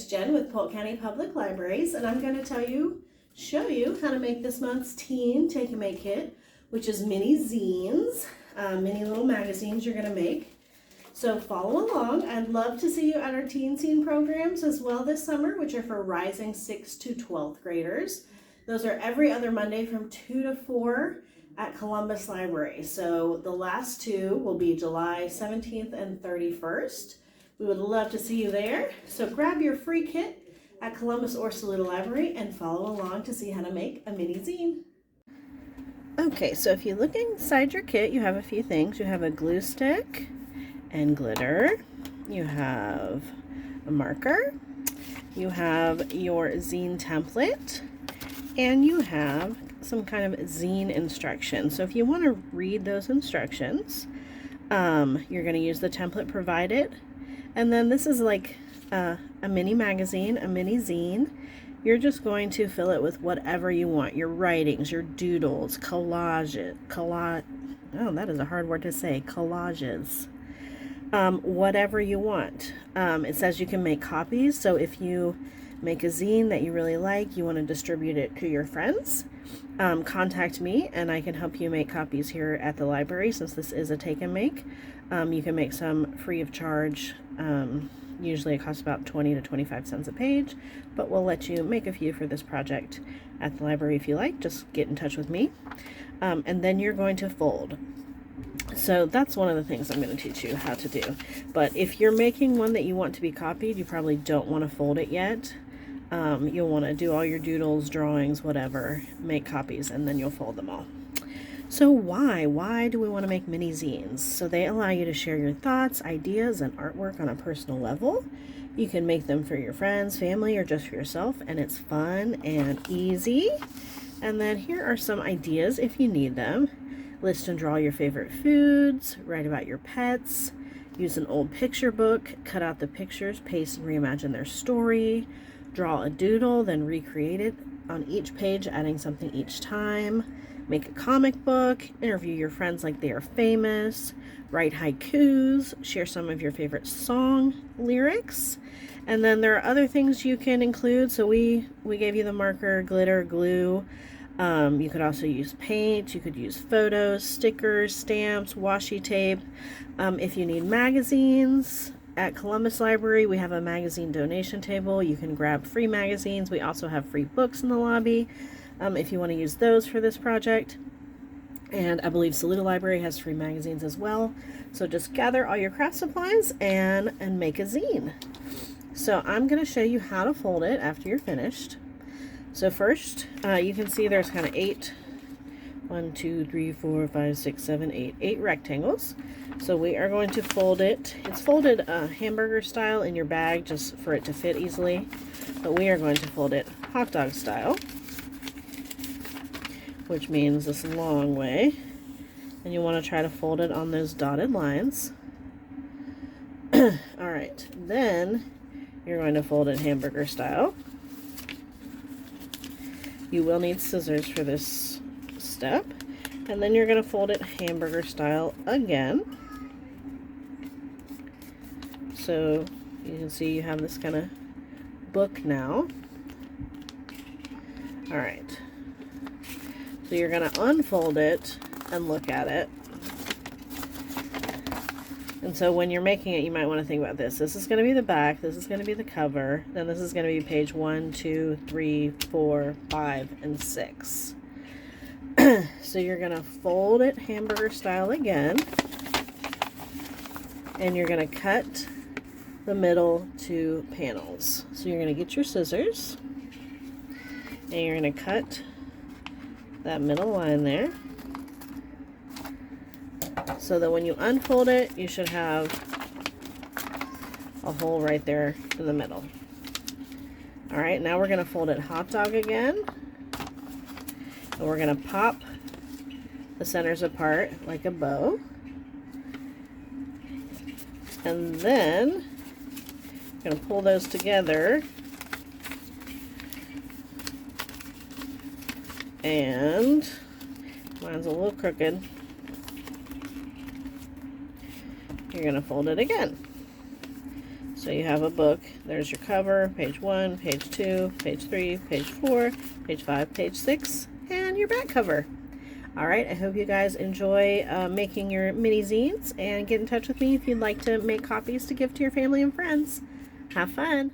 Jen with Polk County Public Libraries, and I'm going to show you how to make this month's Teen Take and Make Kit, which is mini zines, mini little magazines you're going to make. So follow along. I'd love to see you at our Teen Zine programs as well this summer, which are for rising 6th to 12th graders. Those are every other Monday from 2 to 4 at Columbus Library. So the last two will be July 17th and 31st. We would love to see you there. So grab your free kit at Columbus or Saluda Library and follow along to see how to make a mini zine. Okay, so if you look inside your kit, you have a few things. You have a glue stick and glitter. You have a marker. You have your zine template. And you have some kind of zine instructions. So if you want to read those instructions, you're going to use the template provided. And then this is like a mini magazine, a mini zine. You're just going to fill it with whatever you want. Your writings, your doodles, collages, oh, that is a hard word to say, collages. Whatever you want. It says you can make copies. So if you make a zine that you really like, you want to distribute it to your friends, contact me and I can help you make copies here at the library. Since this is a take and make, you can make some free of charge. Usually it costs about 20 to 25 cents a page, but we'll let you make a few for this project at the library if you like. Just get in touch with me. And then you're going to fold. So that's one of the things I'm going to teach you how to do. But if you're making one that you want to be copied, you probably don't want to fold it yet. You'll want to do all your doodles, drawings, whatever, make copies, and then you'll fold them all. So why do we want to make mini zines? So they allow you to share your thoughts, ideas, and artwork on a personal level. You can make them for your friends, family, or just for yourself, and it's fun and easy. And then here are some ideas if you need them. List and draw your favorite foods, write about your pets, use an old picture book, cut out the pictures, paste and reimagine their story, draw a doodle, then recreate it on each page, adding something each time. Make a comic book, interview your friends like they are famous, write haikus, share some of your favorite song lyrics. And then there are other things you can include. So we gave you the marker, glitter, glue. You could also use paint, you could use photos, stickers, stamps, washi tape. If you need magazines, at Columbus Library we have a magazine donation table. You can grab free magazines. We also have free books in the lobby. If you want to use those for this project. And I believe Saluda Library has free magazines as well. So just gather all your craft supplies and make a zine. So I'm going to show you how to fold it after you're finished. So first, you can see there's kind of 8 rectangles. So we are going to fold it. It's folded hamburger style in your bag just for it to fit easily. But we are going to fold it hot dog style, which means this long way, and you want to try to fold it on those dotted lines. Alright, then you're going to fold it hamburger style. You will need scissors for this step, and then you're going to fold it hamburger style again. So you can see you have this kind of book now. Alright. So you're going to unfold it and look at it. And so when you're making it, you might want to think about this. This is going to be the back, this is going to be the cover, then this is going to be page 1, 2, 3, 4, 5, and 6. So you're going to fold it hamburger style again, and you're going to cut the middle 2 panels. So you're going to get your scissors, and you're going to cut that middle line there, so that when you unfold it, you should have a hole right there in the middle. Alright, now we're going to fold it hot dog again, and we're going to pop the centers apart like a bow, and then we're going to pull those together and mine's a little crooked. You're going to fold it again. So you have a book. There's your cover, page 1, page 2, page 3, page 4, page 5, page 6, and your back cover. Alright, I hope you guys enjoy making your mini zines, and get in touch with me if you'd like to make copies to give to your family and friends. Have fun!